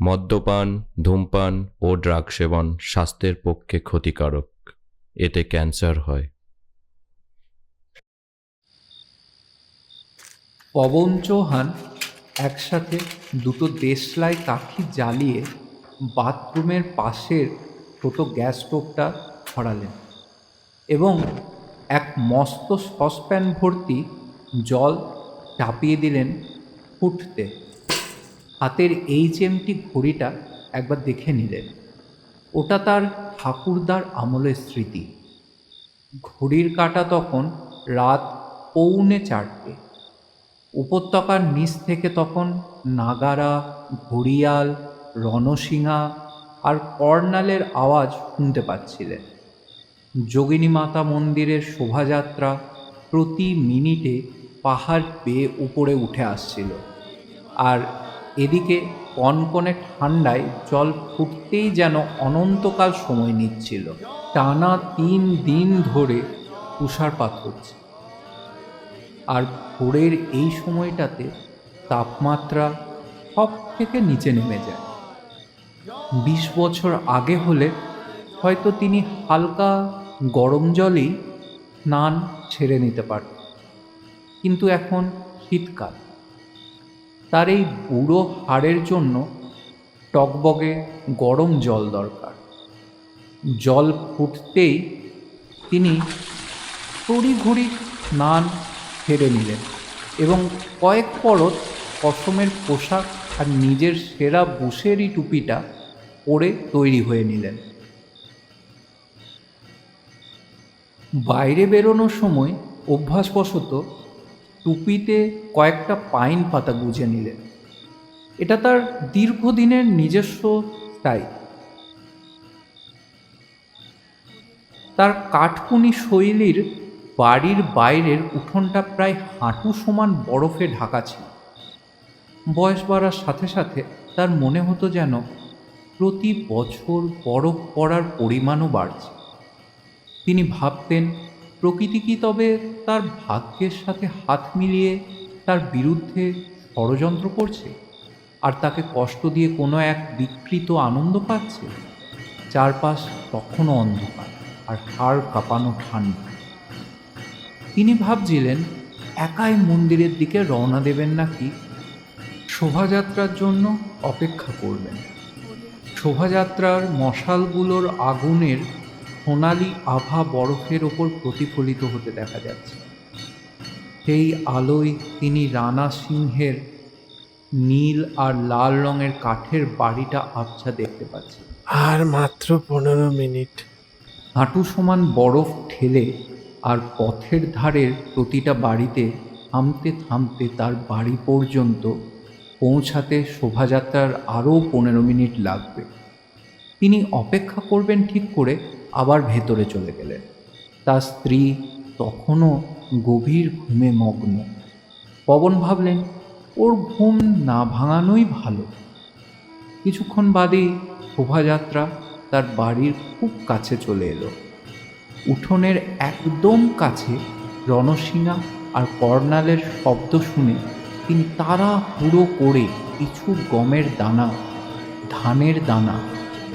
মদ্যপান, ধূমপান ও ড্রাগ সেবন স্বাস্থ্যের পক্ষে ক্ষতিকারক। এতে ক্যান্সার হয়। পবন চৌহান একসাথে দুটো দেশলাই কাঠি জ্বালিয়ে বাথরুমের পাশের ছোট গ্যাস স্টোভটা ধরালেন এবং এক মস্ত সসপ্যান ভর্তি জল চাপিয়ে দিলেন ফুটতে। হাতের HMT ঘড়িটা একবার দেখে নিলেন। ওটা তার ঠাকুরদার আমলের স্মৃতি। ঘড়ির কাঁটা তখন রাত 3:45। উপত্যকার নিচ থেকে তখন নাগারা, ঘড়িয়াল, রণশিঙা আর কর্নালের আওয়াজ শুনতে পাচ্ছিলেন। যোগিনী মাতা মন্দিরের শোভাযাত্রা প্রতি মিনিটে পাহাড় বেয়ে উপরে উঠে আসছিল, আর এদিকে কনকনে ঠান্ডায় জল ফুটতেই যেন অনন্তকাল সময় নিচ্ছিল। টানা 3 দিন ধরে তুষারপাত হচ্ছে, আর ভোরের এই সময়টাতে তাপমাত্রা সব থেকে নিচে নেমে যায়। 20 বছর আগে হলে হয়তো তিনি হালকা গরম জলেই স্নান ছেড়ে নিতে পারতেন, কিন্তু এখন শীতকাল। তার এই বুড়ো হাড়ের জন্য টগবগে গরম জল দরকার। জল ফুটতেই তিনি তড়িঘড়ি স্নান সেরে নিলেন এবং কয়েক পরত পশমের পোশাক আর নিজের সেরা বুশেরি টুপিটা পরে তৈরি হয়ে নিলেন। বাইরে বেরোনোর সময় অভ্যাসবশত টুপিতে কয়েকটা পাইন পাতা গুঁজে নিলেন। এটা তার দীর্ঘদিনের নিজস্ব স্টাইল। তার কাঠকুনি শৈলীর বাড়ির বাইরের উঠোনটা প্রায় হাঁটু সমান বরফে ঢাকা ছিল। বয়স বাড়ার সাথে সাথে তার মনে হতো যেন প্রতি বছর বরফ পড়ার পরিমাণও বাড়ছে। তিনি ভাবতেন, প্রকৃতি কি তবে তার ভাগ্যের সাথে হাত মিলিয়ে তার বিরুদ্ধে ষড়যন্ত্র করছে, আর তাকে কষ্ট দিয়ে কোনো এক বিকৃত আনন্দ পাচ্ছে? চারপাশ তখনও অন্ধকার আর হাড় কাঁপানো ঠান্ডা। তিনি ভাবছিলেন একাই মন্দিরের দিকে রওনা দেবেন নাকি শোভাযাত্রার জন্য অপেক্ষা করবেন। শোভাযাত্রার মশালগুলোর আগুনের সোনালি আভা বরফের ওপর প্রতিফলিত হতে দেখা যাচ্ছে। সেই আলোয় তিনি রানা সিংহের নীল আর লাল রঙের কাঠের বাড়িটা আবছা দেখতে পাচ্ছেন। আর মাত্র 15 মিনিট। হাঁটু সমান বরফ ঠেলে আর পথের ধারের প্রতিটা বাড়িতে থামতে থামতে তার বাড়ি পর্যন্ত পৌঁছাতে শোভাযাত্রার আরও 15 মিনিট লাগবে। তিনি অপেক্ষা করবেন ঠিক করে আবার ভেতরে চলে গেলেন। তার স্ত্রী তখনও গভীর ঘুমে মগ্ন। পবন ভাবলেন ওর ঘুম না ভাঙানোই ভালো। কিছুক্ষণ বাদেই শোভাযাত্রা তার বাড়ির খুব কাছে চলে এলো। উঠোনের একদম কাছে রণশিঙা আর কর্নালের শব্দ শুনে তিনি তাড়াহুড়ো করে কিছু গমের দানা, ধানের দানা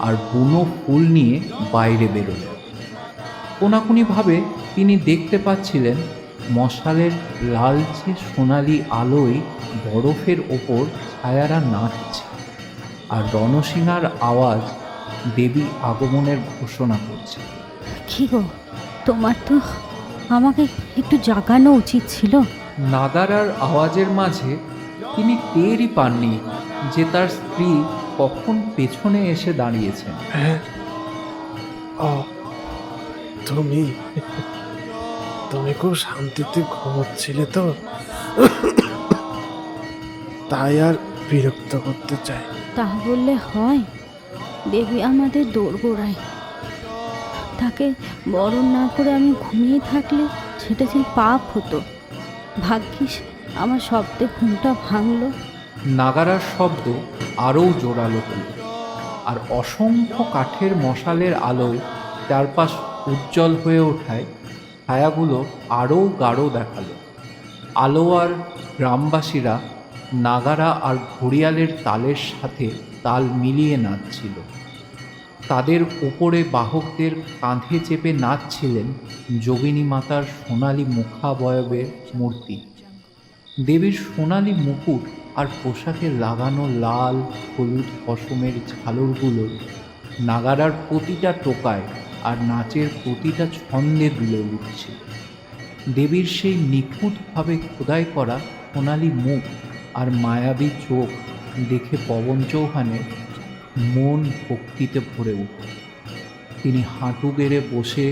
আর বুনো ফুল নিয়ে বাইরে বেরোলেন। কোনাকুনিভাবে তিনি দেখতে পাচ্ছিলেন মশালের লালচে সোনালি আলোয় বরফের ওপর ছায়ারা নাচছে, আর রণশিঙার আওয়াজ দেবী আগমনের ঘোষণা করছে। কি গো, তোমার তো আমাকে একটু জাগানো উচিত ছিল। নাগারার আওয়াজের মাঝে তিনি টেরই পাননি যে তার স্ত্রী কখন পেছনে এসে দাঁড়িয়েছেন। হ্যাঁ, ও তুমি তুমি খুব শান্তিতে ঘুমোচ্ছিলে তো, তাই আর বিরক্ত করতে চাই। তা বললে হয়? দেবী আমাদের দোরগোড়ায়, তাকে বরণ না করে আমি ঘুমিয়ে থাকলে সেটা যে পাপ হতো। ভাগ্যিস আমার শব্দে ঘুমটা ভাঙলো। নাগারার শব্দ আরও জোরালো হলো, আর অসংখ্য কাঠের মশালের আলোয় চারপাশ উজ্জ্বল হয়ে ওঠায় ছায়াগুলো আরও গাঢ় দেখালো। আলো আর গ্রামবাসীরা নাগারা আর ঘড়িয়ালের তালের সাথে তাল মিলিয়ে নাচছিল। তাদের উপরে বাহকদের কাঁধে চেপে নাচছিলেন যোগিনী মাতার সোনালী মুখাবয়বের মূর্তি। দেবীর সোনালী মুকুট আর পোশাকে লাগানো লাল হলুদ পশমের ঝালরগুলো নাগারার প্রতিটা টোকায় আর নাচের প্রতিটা ছন্দে দুলে উঠছে। দেবীর সেই নিখুঁতভাবে খোদাই করা সোনালী মুখ আর মায়াবী চোখ দেখে পবন চৌহানের মন ভক্তিতে ভরে উঠল। তিনি হাঁটু গেড়ে বসে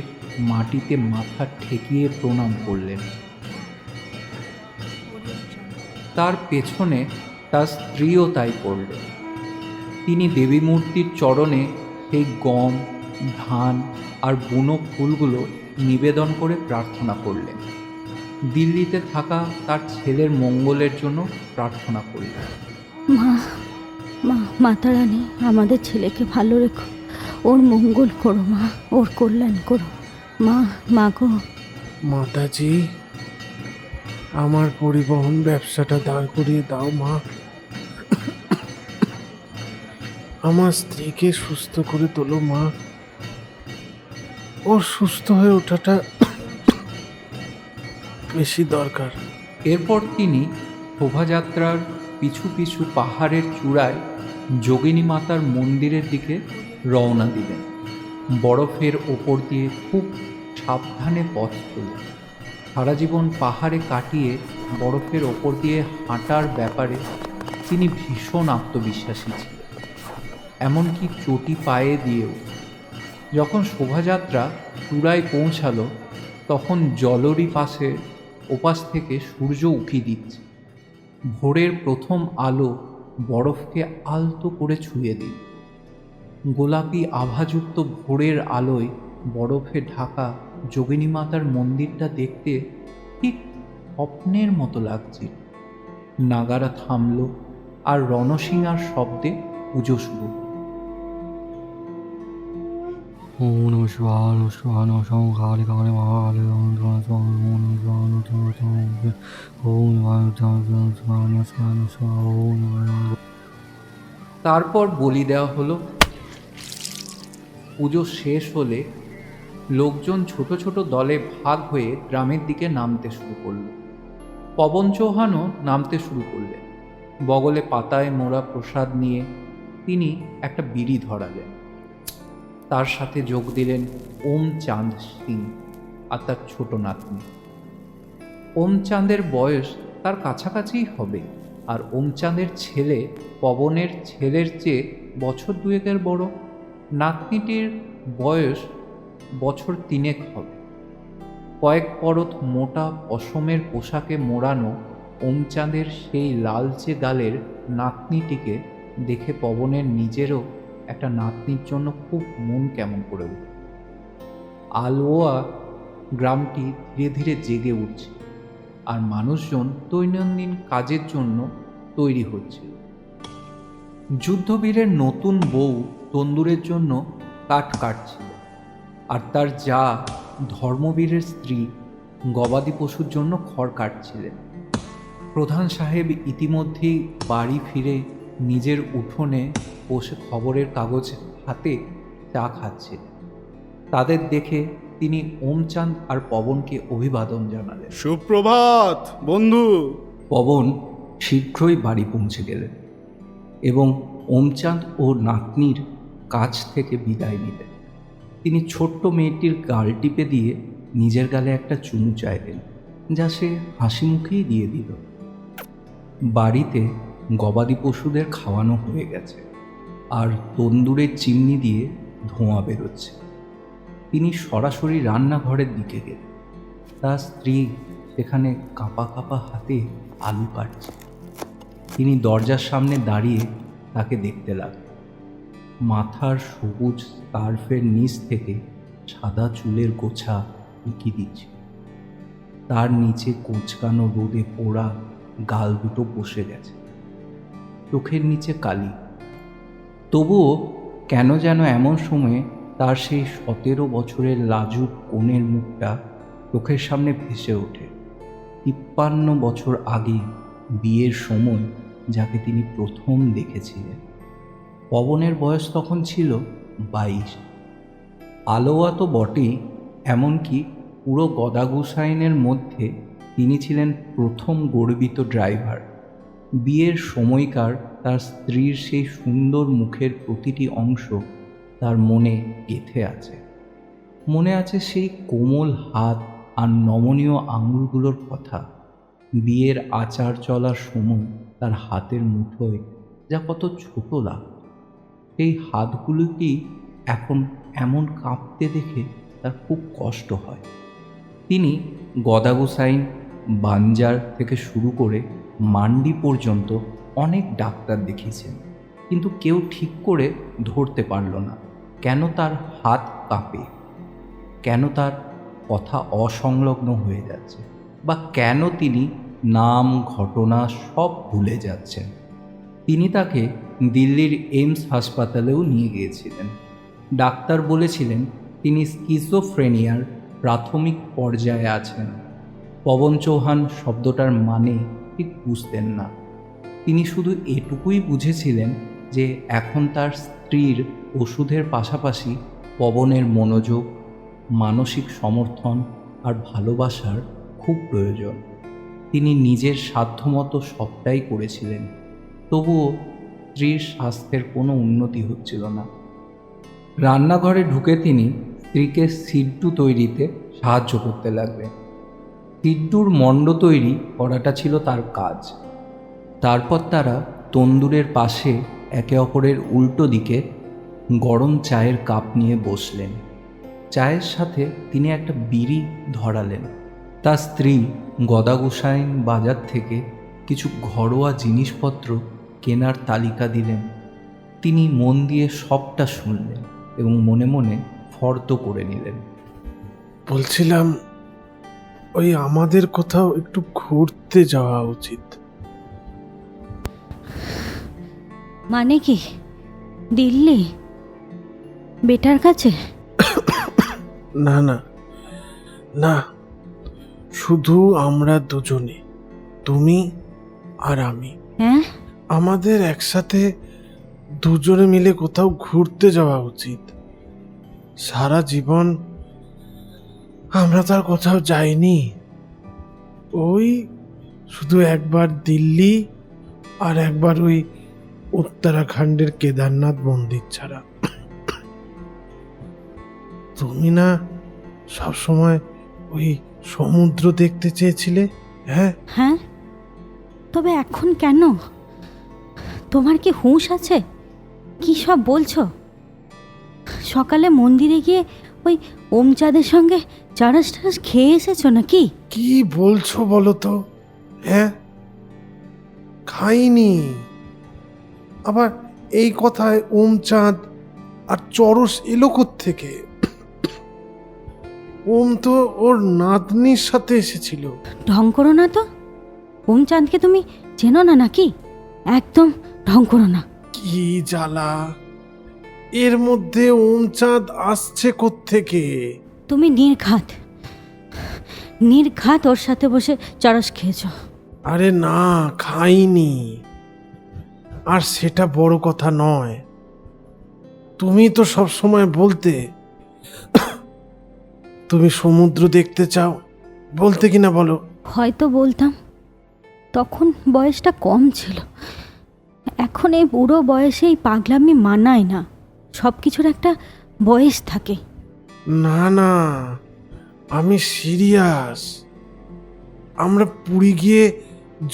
মাটিতে মাথা ঠেকিয়ে প্রণাম করলেন। তার পেছনে তার স্ত্রীও তাই করলেন। তিনি দেবী মূর্তির চরণে সেই গম, ধান আর বুনো ফুলগুলো নিবেদন করে প্রার্থনা করলেন। দিল্লিতে থাকা তার ছেলের মঙ্গলের জন্য প্রার্থনা করলেন। মাতা রানী, আমাদের ছেলেকে ভালো রেখো, ওর মঙ্গল করো মা, ওর কল্যাণ করো মা গো। মাতাজি, আমার পরিবহন ব্যবসাটা দাঁড় করিয়ে দাও মা। আমার স্ত্রীকে সুস্থ করে তোলো মা। ওর সুস্থ হয়ে ওঠাটা বেশি দরকার। এরপর তিনি শোভাযাত্রার পিছু পিছু পাহাড়ের চূড়ায় যোগিনী মাতার মন্দিরের দিকে রওনা দিলেন। বরফের ওপর দিয়ে খুব সাবধানে পথ চললেন। সারা জীবন পাহাড়ে কাটিয়ে বরফের ওপর দিয়ে হাঁটার ব্যাপারে তিনি ভীষণ আত্মবিশ্বাসী ছিলেন, এমনকি চটি পায়ে দিয়েও। যখন শোভাযাত্রা চূড়ায় পৌঁছালো তখন জলরি ওপাশ থেকে সূর্য উঁকি দিচ্ছে। ভোরের প্রথম আলো বরফকে আলতো করে ছুঁয়ে দিল। গোলাপি আভাযুক্ত ভোরের আলোয় বরফে ঢাকা যোগিনী মাতার মন্দিরটা দেখতে ঠিক স্বপ্নের মতো লাগছে। নাগারা থামল আর রণসিংহার শব্দে পুজো শুরু। ওম নমঃ শিবায়, নমঃ শিবায়, নমঃ শিবায়, কালী কালী মহাকালী, ওম নমঃ শিবায়, ওম নমঃ শিবায়, নমঃ শিবায়, ওম নমঃ শিবায়, নমঃ শিবায়, ওম নমঃ। তারপর বলি দেওয়া হলো। পুজো শেষ হলে লোকজন ছোট ছোট দলে ভাগ হয়ে গ্রামের দিকে নামতে শুরু করল। পবন চৌহানও নামতে শুরু করলেন। বগলে পাতায় মোড়া প্রসাদ নিয়ে তিনি একটা বিড়ি ধরালেন। তার সাথে যোগ দিলেন ওমচাঁদ সিং আর তার ছোট নাতনি। ওমচাঁদের বয়স তার কাছাকাছিই হবে, আর ওমচাঁদের ছেলে পবনের ছেলের চেয়ে বছর দুয়েকের বড়। নাতনিটির বয়স বছর তিনেক হবে। কয়েক পরত মোটা পশমের পোশাকে মোড়ানো ওমচাঁদের সেই লালচে গালের নাতনিটিকে দেখে পবনের নিজেরও একটা নাতনির জন্য খুব মন কেমন করে উঠল। আলওয়া গ্রামটি ধীরে ধীরে জেগে উঠছে, আর মানুষজন দৈনন্দিন কাজের জন্য তৈরি হচ্ছে। যুদ্ধবীরের নতুন বউ তন্দুরের জন্য কাঠ কাটছিল, আর তার যা ধর্মবীরের স্ত্রী গবাদি পশুর জন্য খড় কাটছিলেন। প্রধান সাহেব ইতিমধ্যেই বাড়ি ফিরে নিজের উঠোনে বসে খবরের কাগজ হাতে চা খাচ্ছিলেন। তাদের দেখে তিনি ওমচাঁদ আর পবনকে অভিবাদন জানালেন। সুপ্রভাত বন্ধু। পবন শীঘ্রই বাড়ি পৌঁছে গেলেন এবং ওমচাঁদ ও নাতনির কাছ থেকে বিদায় নিলেন। তিনি ছোট্ট মেয়েটির গাল টিপে দিয়ে নিজের গালে একটা চুমু চাইলেন, যা সে হাসি মুখেই দিয়ে দিল। বাড়িতে গবাদি পশুদের খাওয়ানো হয়ে গেছে, আর তন্দুরের চিমনি দিয়ে ধোঁয়া বেরোচ্ছে। তিনি সরাসরি রান্নাঘরের দিকে গেলেন। তার স্ত্রী সেখানে কাঁপা কাঁপা হাতে আলু কাটছে। তিনি দরজার সামনে দাঁড়িয়ে তাকে দেখতে লাগলেন। মাথার সবুজ স্কার্ফের নিচ থেকে সাদা চুলের গোছা উঁকি দিচ্ছে। তার নিচে কোঁচকানো রোদে পোড়া গাল দুটো বসে গেছে, চোখের নিচে কালি। তবুও কেন যেন এমন সময়ে তার সেই 17 বছরের লাজুক কনের মুখটা চোখের সামনে ভেসে ওঠে। 53 বছর আগে বিয়ের সময় যাকে তিনি প্রথম দেখেছিলেন। পবনের বয়স তখন ছিল 22। আলোয়া তো বটেই, এমনকি পুরো গদাগুসাইনের মধ্যে তিনি ছিলেন প্রথম গর্বিত ড্রাইভার। বিয়ের সময়কার তার স্ত্রীর সেই সুন্দর মুখের প্রতিটি অংশ তার মনে গেঁথে আছে। মনে আছে সেই কোমল হাত আর নমনীয় আঙুলগুলোর কথা। বিয়ের আচার চলার সময় তার হাতের মুঠোয় যা কত ছোট লাগত, সেই হাতগুলোকেই এখন এমন কাঁপতে দেখে তার খুব কষ্ট হয়। তিনি গদাগুসাইন, বাঞ্জার থেকে শুরু করে মান্ডি পর্যন্ত অনেক ডাক্তার দেখিয়েছেন, কিন্তু কেউ ঠিক করে ধরতে পারল না কেন তার হাত কাঁপে, কেন তার কথা অসংলগ্ন হয়ে যাচ্ছে, বা কেন তিনি নাম ঘটনা সব ভুলে যাচ্ছেন। তিনি তাকে দিল্লির এইমস হাসপাতালেও নিয়ে গিয়েছিলেন। ডাক্তার বলেছিলেন তিনি স্কিজোফ্রেনিয়ার প্রাথমিক পর্যায়ে আছেন। পবন চৌহান শব্দটার মানে ঠিক বুঝতেন না। তিনি শুধু এটুকুই বুঝেছিলেন যে এখন তার স্ত্রীর ওষুধের পাশাপাশি পবনের মনোযোগ, মানসিক সমর্থন আর ভালোবাসার খুব প্রয়োজন। তিনি নিজের সাধ্যমতো সবটাই করেছিলেন, তবুও স্ত্রীর স্বাস্থ্যের কোনো উন্নতি হচ্ছিল না। রান্নাঘরে ঢুকে তিনি স্ত্রীকে সিড্ডু তৈরিতে সাহায্য করতে লাগলেন। সিড্ডুর মণ্ড তৈরি করাটা ছিল তার কাজ। তারপর তারা তন্দুরের পাশে একে অপরের উল্টো দিকে গরম চায়ের কাপ নিয়ে বসলেন। চায়ের সাথে তিনি একটা বিড়ি ধরালেন। তার স্ত্রী গদাগুসাইন বাজার থেকে কিছু ঘরোয়া জিনিসপত্র কেনার তালিকা দিলেন। তিনি মন দিয়ে সবটা শুনলেন এবং মনে মনে ফর্দ করে নিলেন। বলছিলাম, ওই আমাদের কোথাও একটু ঘুরতে যাওয়া উচিত। মানে কি? দিল্লি? বেটার কাছে? না না না, শুধু আমরা দুজনে, তুমি আর আমি। হ্যাঁ, আমাদের একসাথে দুজনে মিলে কোথাও ঘুরতে যাওয়া উচিত। সারা জীবন আমরা তো আর কোথাও যাইনি। ওই শুধু একবার দিল্লি আর একবার ওই উত্তরাখণ্ডের কেদারনাথ মন্দির ছাড়া। তুমি না সবসময় ওই সমুদ্র দেখতে চেয়েছিলে? হ্যাঁ হ্যাঁ, তবে এখন কেন? তোমার কি হুঁশ আছে? কি সব বলছো? সকালে মন্দিরে গিয়ে ওই ওমচাঁদের সঙ্গে চারাস টারাস খেয়ে এসেছো নাকি? কি বলছো বলো তো? হ্যাঁ, খাইনি। আবার এই কথায় ওমচাঁদ আর চরস এলো থেকে? ওম তো ওর নাতনির সাথে এসেছিল। ঢং করো না তো। ওমচাঁদকে তুমি চেনো না নাকি? একদম ঢং করো না। কি জ্বালা! এর মধ্যে ওমচাঁদ আসছে থেকে? তুমি নির্ঘাত ওর সাথে বসে চারস খেয়েছো। আরে না, খাইনি। আর সেটা বড় কথা নয়। তুমি তো সব সময় বলতে তুমি সমুদ্র দেখতে চাও, বলতে কিনা বলো? হয়তো বলতাম, তখন বয়সটা কম ছিল। এখন এই বুড়ো বয়সে এই পাগলামি মানায় না। সব কিছুর একটা বয়স থাকে। না না, আমি সিরিয়াস। আমরা পুরী গিয়ে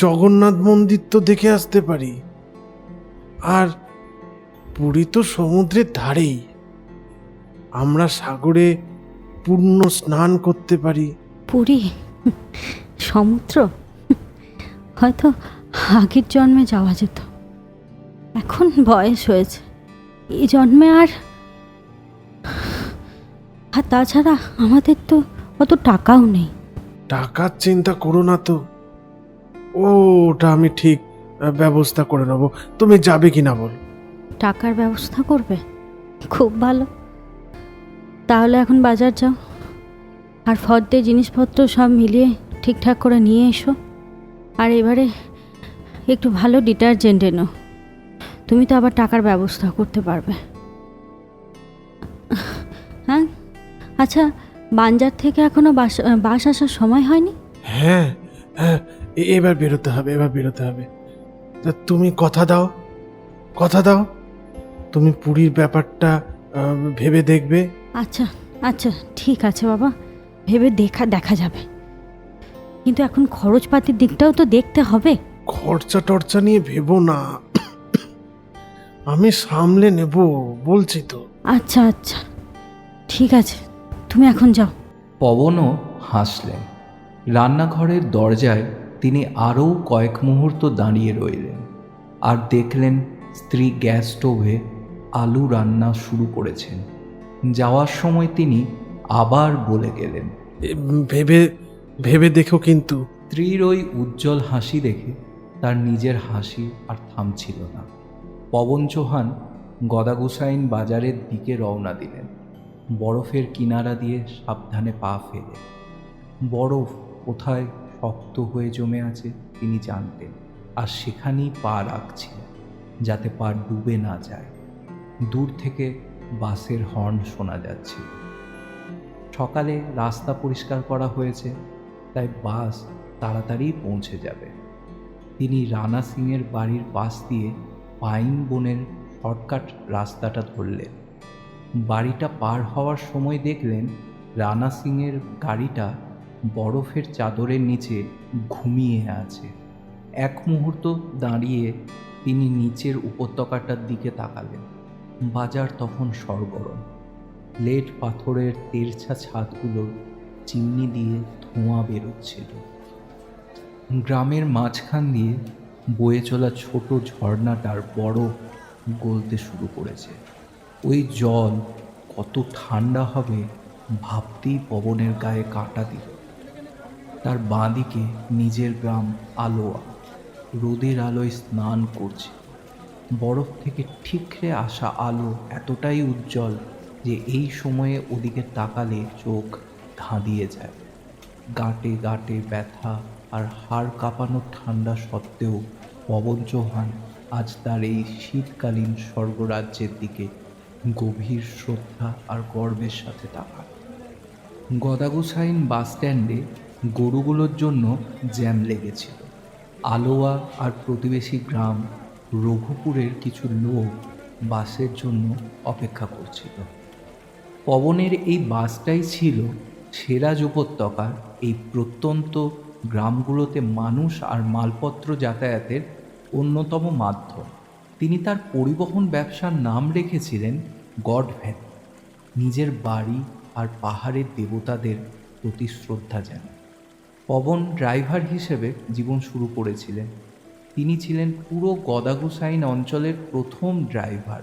জগন্নাথ মন্দির তো দেখে আসতে পারি। আর পুরী তো সমুদ্রের ধারেই। আমরা সাগরে পূর্ণ স্নান করতে পারি। পুরী? সমুদ্র? হয়তো আগের জন্মে যাওয়া যেত। এখন বয়স হয়েছে, এই জন্মে আর তাছাড়া আমাদের তো অত টাকাও নেই। টাকার চিন্তা করো না তো, ওটা আমি ঠিক ব্যবস্থা করে নেব। তুমি যাবে কিনা বল? টাকার ব্যবস্থা করবে? খুব ভালো। তাহলে এখন বাজার যাও, আর ফর্দে জিনিসপত্র সব মিলিয়ে ঠিকঠাক করে নিয়ে এসো। আর একটু ভালো ডিটারজেন্ট এনো। তুমি তো আবার টাকার ব্যবস্থা করতে পারবে। হ্যাঁ, আচ্ছা, বাঞ্জার থেকে এখনো বাস আসার সময় হয়নি? হ্যাঁ হ্যাঁ, এবার বেরোতে হবে, এবার বেরোতে হবে। তা তুমি কথা দাও, কথা দাও, তুমি পুরীর ব্যাপারটা ভেবে দেখবে। আচ্ছা আচ্ছা, ঠিক আছে বাবা, ভেবে দেখা যাবে, কিন্তু এখন খরচপাতির দিকটাও তো দেখতে হবে। খরচা টরচা নিয়ে ভেবো না, আমি সামলে নেব বলছি তো। আচ্ছা আচ্ছা, ঠিক আছে, তুমি এখন যাও। পবনও হাসলেন। রান্নাঘরের দরজায় তিনি আরও কয়েক মুহূর্ত দাঁড়িয়ে রইলেন আর দেখলেন স্ত্রী গ্যাস স্টোভে আলু রান্না শুরু করেছেন। যাওয়ার সময় তিনি আবার বলে গেলেন, ভেবে ভেবে দেখো কিন্তু। স্ত্রীর ওই উজ্জ্বল হাসি দেখে তার নিজের হাসি আর থামছিল না। পবন চৌহান গদাগুসাইন বাজারের দিকে রওনা দিলেন, বরফের কিনারা দিয়ে সাবধানে পা ফেলে। বরফ কোথায় শক্ত হয়ে জমে আছে তিনি জানতেন, আর সেখানেই পা রাখছিলেন যাতে পা ডুবে না যায়। দূর থেকে বাসের হর্ন শোনা যাচ্ছে। সকালে রাস্তা পরিষ্কার করা হয়েছে, তাই বাস তাড়াতাড়ি পৌঁছে যাবে। তিনি রানা সিংয়ের বাড়ির পাশ দিয়ে পাইন বনের শর্টকাট রাস্তাটা ধরলেন। বাড়িটা পার হওয়ার সময় দেখলেন রানা সিংয়ের গাড়িটা বরফের চাদরের নিচে ঘুমিয়ে আছে। এক মুহূর্ত দাঁড়িয়ে তিনি নিচের উপত্যকাটার দিকে তাকালেন। বাজার তখন সরগরম। লেট পাথরের তেরছা ছাদগুলোর চিমনি দিয়ে ধোঁয়া বেরোচ্ছিল। গ্রামের মাঝখান দিয়ে বয়ে চলা ছোট ঝর্ণাটার বরফ গলতে শুরু করেছে। ওই জল কত ঠান্ডা হবে ভাবতেই পবনের গায়ে কাঁটা দিল। তার বাঁ দিকে নিজের গ্রাম আলোয়া রোদের আলোয় স্নান করছে। বরফ থেকে ঠিকরে আসা আলো এতটাই উজ্জ্বল যে এই সময়ে ওদিকে তাকালে চোখ ধাঁধিয়ে যায়। গাঁটে গাঁটে ব্যথা আর হাড় কাঁপানো ঠান্ডা সত্ত্বেও পবন চৌহান আজ তার এই শীতকালীন স্বর্গরাজ্যের দিকে গভীর শ্রদ্ধা আর গর্বের সাথে তাকান। গদাগুসাইন বাস স্ট্যান্ডে গরুগুলোর জন্য জ্যাম লেগেছিল। আলোয়া আর প্রতিবেশী গ্রাম রঘুপুরের কিছু লোক বাসের জন্য অপেক্ষা করছিল। পবনের এই বাসটাই ছিল সেরাজ উপত্যকার এই প্রত্যন্ত গ্রামগুলোতে মানুষ আর মালপত্র যাতায়াতের অন্যতম মাধ্যম। তিনি তার পরিবহন ব্যবসার নাম রেখেছিলেন গড ভ্যান। নিজের বাড়ি আর পাহাড়ের দেবতাদের প্রতি শ্রদ্ধা জানান। পবন ড্রাইভার হিসেবে জীবন শুরু করেছিলেন। তিনি ছিলেন পুরো গদাগুসাইন অঞ্চলের প্রথম ড্রাইভার।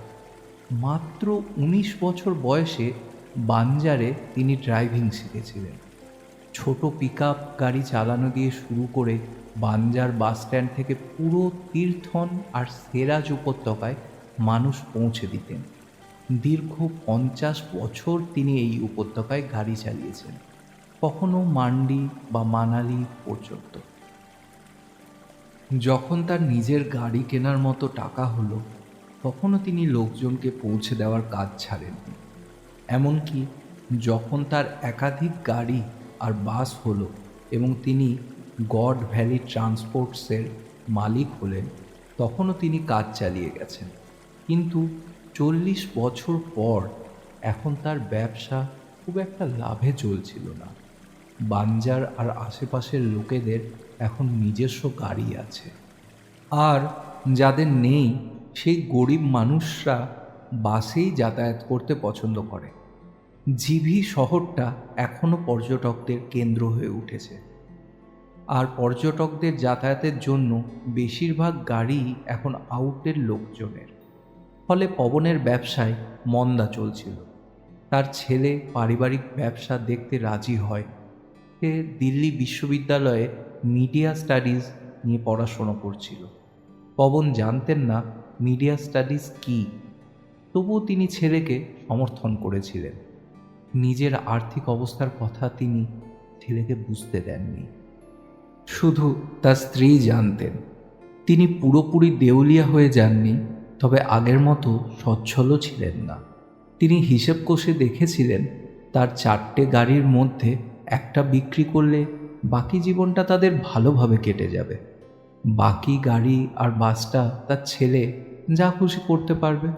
মাত্র 19 বছর বয়সে বাঞ্জারে তিনি ড্রাইভিং শিখেছিলেন। ছোট পিকআপ গাড়ি চালানো দিয়ে শুরু করে বাঞ্জার বাস স্ট্যান্ড থেকে পুরো তীর্থন আর সেরাজ উপত্যকায় মানুষ পৌঁছে দিতেন। দীর্ঘ 50 বছর তিনি এই উপত্যকায় গাড়ি চালিয়েছেন, কখনো মান্ডি বা মানালি পর্যন্ত। যখন তার নিজের গাড়ি কেনার মতো টাকা হলো, তখনও তিনি লোকজনকে পৌঁছে দেওয়ার কাজ ছাড়েননি। এমনকি যখন তার একাধিক গাড়ি আর বাস হলো এবং তিনি গড ভ্যালি ট্রান্সপোর্টসের মালিক হলেন, তখনও তিনি কাজ চালিয়ে গেছেন। কিন্তু 40 বছর পর এখন তার ব্যবসা খুব একটা লাভে চলছিল না। বাঞ্জার আর আশেপাশের লোকেদের এখন নিজস্ব গাড়ি আছে, আর যাদের নেই সেই গরিব মানুষরা বাসেই যাতায়াত করতে পছন্দ করে। জিভি শহরটা এখনও পর্যটকদের কেন্দ্র হয়ে উঠেছে, আর পর্যটকদের যাতায়াতের জন্য বেশিরভাগ গাড়ি এখন আউটের লোকজনের। ফলে পবনের ব্যবসায় মন্দা চলছিল। তার ছেলে পারিবারিক ব্যবসা দেখতে রাজি হয়। সে দিল্লি বিশ্ববিদ্যালয়ে মিডিয়া স্টাডিজ নিয়ে পড়াশোনা করছিল। পবন জানতেন না মিডিয়া স্টাডিজ কী, তবুও তিনি ছেলেকে সমর্থন করেছিলেন। নিজের আর্থিক অবস্থার কথা তিনি ছেলেকে বুঝতে দেননি। শুধু তার স্ত্রী জানতেন। তিনি পুরোপুরি দেউলিয়া হয়ে যাননি, তবে আগের মতো সচ্ছলও ছিলেন না। তিনি হিসেব কষে দেখেছিলেন তার 4টে গাড়ির মধ্যে একটা বিক্রি করলে বাকি জীবনটা তাদের ভালোভাবে কেটে যাবে। বাকি গাড়ি আর বাসটা তার ছেলে যা খুশি করতে পারবে।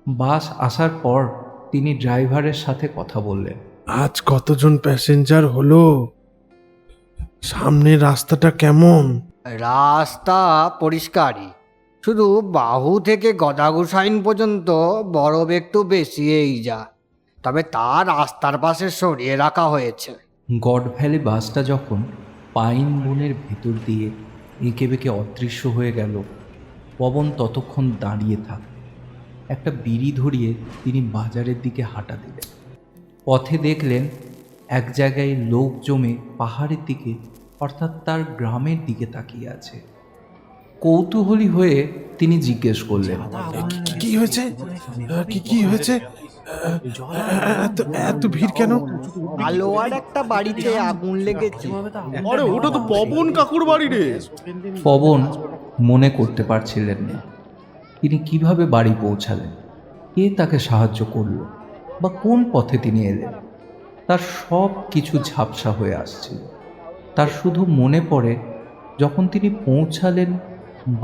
বাস আসার পর তিনি ড্রাইভারের সাথে কথা বললেন। আজ কতজন প্যাসেঞ্জার হলো? সামনের রাস্তাটা কেমন? রাস্তা পরিষ্কারই, শুধু বাহু থেকে গদাগুসাইন পর্যন্ত বরফ একটু বেশি যা, তবে তা রাস্তার পাশে সরিয়ে রাখা হয়েছে। গড ভ্যালি বাসটা যখন পাইন বনের ভেতর দিয়ে এঁকে বেঁকে অদৃশ্য হয়ে গেল, পবন ততক্ষণ দাঁড়িয়ে থাকল। একটা বিড়ি ধরিয়ে তিনি বাজারের দিকে হাঁটা দিলেন। পথে দেখলেন এক জায়গায় লোক জমে পাহাড়ের দিকে, অর্থাৎ তার গ্রামের দিকে তাকিয়ে আছে। কৌতূহলী হয়ে তিনি জিজ্ঞেস করলেন, কি হয়েছে? কি হয়েছে? এত ভিড় কেন? আলোয়ার একটা বাড়িতে আগুন লেগেছে। আরে ওটা তো পবন কাকুর বাড়ি রে। পবন মনে করতে পারছিলেন না তিনি কিভাবে বাড়ি পৌঁছালেন, কে তাকে সাহায্য করল, বা কোন পথে তিনি এলেন। তার সব কিছু ঝাপসা হয়ে আসছিল। তার শুধু মনে পড়ে যখন তিনি পৌঁছালেন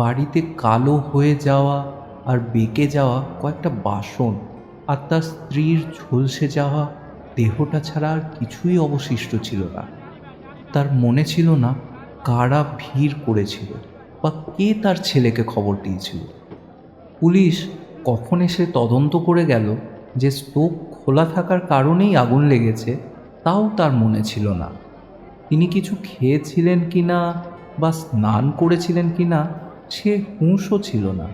বাড়িতে কালো হয়ে যাওয়া আর বেঁকে যাওয়া কয়েকটা বাসন আর তার স্ত্রীর ঝলসে যাওয়া দেহটা ছাড়া আর কিছুই অবশিষ্ট ছিল না। তার মনে ছিল না কারা ভিড় করেছিল বা কে তার ছেলেকে খবর দিয়েছিল। পুলিশ কখন এসে তদন্ত করে গেল যে স্টোভ খোলা থাকার কারণেই আগুন লেগেছে, তাও তার মনে ছিল না। তিনি কিছু খেয়েছিলেন কিনা বা স্নান করেছিলেন কিনা সে হুঁশও ছিল না।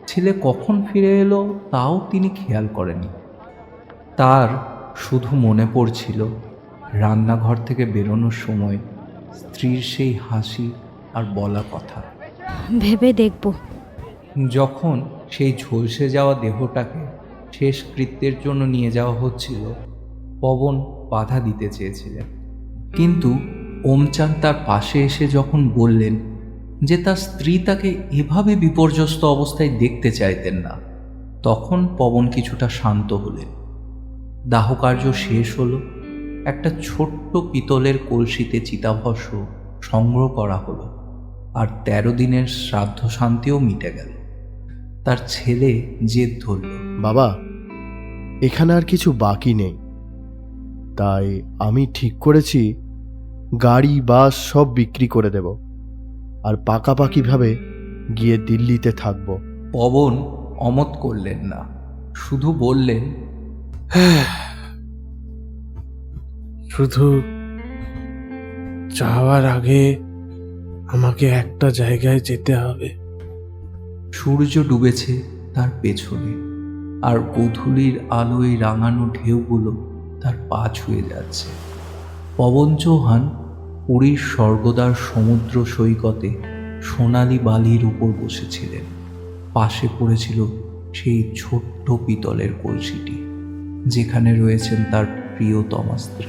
ছেলে কখন ফিরে এলো তাও তিনি খেয়াল করেনি। তার শুধু মনে পড়ছিল রান্নাঘর থেকে বেরোনোর সময় স্ত্রীর সেই হাসি আর বলা কথা। ভেবে দেখব। যখন সেই ঝলসে যাওয়া দেহটাকে শেষ কৃত্যের জন্য নিয়ে যাওয়া হচ্ছিল, পবন বাধা দিতে চেয়েছিলেন, কিন্তু ওমচাঁদ তার পাশে এসে যখন বললেন যে তার স্ত্রী তাকে এভাবে বিপর্যস্ত অবস্থায় দেখতে চাইতেন না, তখন পবন কিছুটা শান্ত হলেন। দাহকার্য শেষ হলো। একটা ছোট্ট পিতলের কলসিতে চিতাভস্ম সংগ্রহ করা হলো, আর 13 দিনের শ্রাদ্ধ শান্তিও মিটে গেল। তার ছেলে জেদ ধরল, বাবা, এখানে আর কিছু বাকি নেই, তাই আমি ঠিক করেছি গাড়ি বাস সব বিক্রি করে দেব আর পাকাপাকিভাবে গিয়ে দিল্লিতে থাকব। পবন অমত করলেন না, শুধু বললেন, শুধু যাওয়ার আগে আমাকে একটা জায়গায় যেতে হবে। সূর্য ডুবেছে তার পেছনে, আর গোধূলির আলোয় রাঙানো ঢেউগুলো তার পা ছুঁয়ে যাচ্ছে। পবন চৌহান পুরীর স্বর্গদ্বার সমুদ্র সৈকতে সোনালি বালির উপর বসেছিলেন। পাশে পড়েছিল সেই ছোট্ট পিতলের কলসিটি, যেখানে রয়েছেন তার প্রিয়তমা স্ত্রী।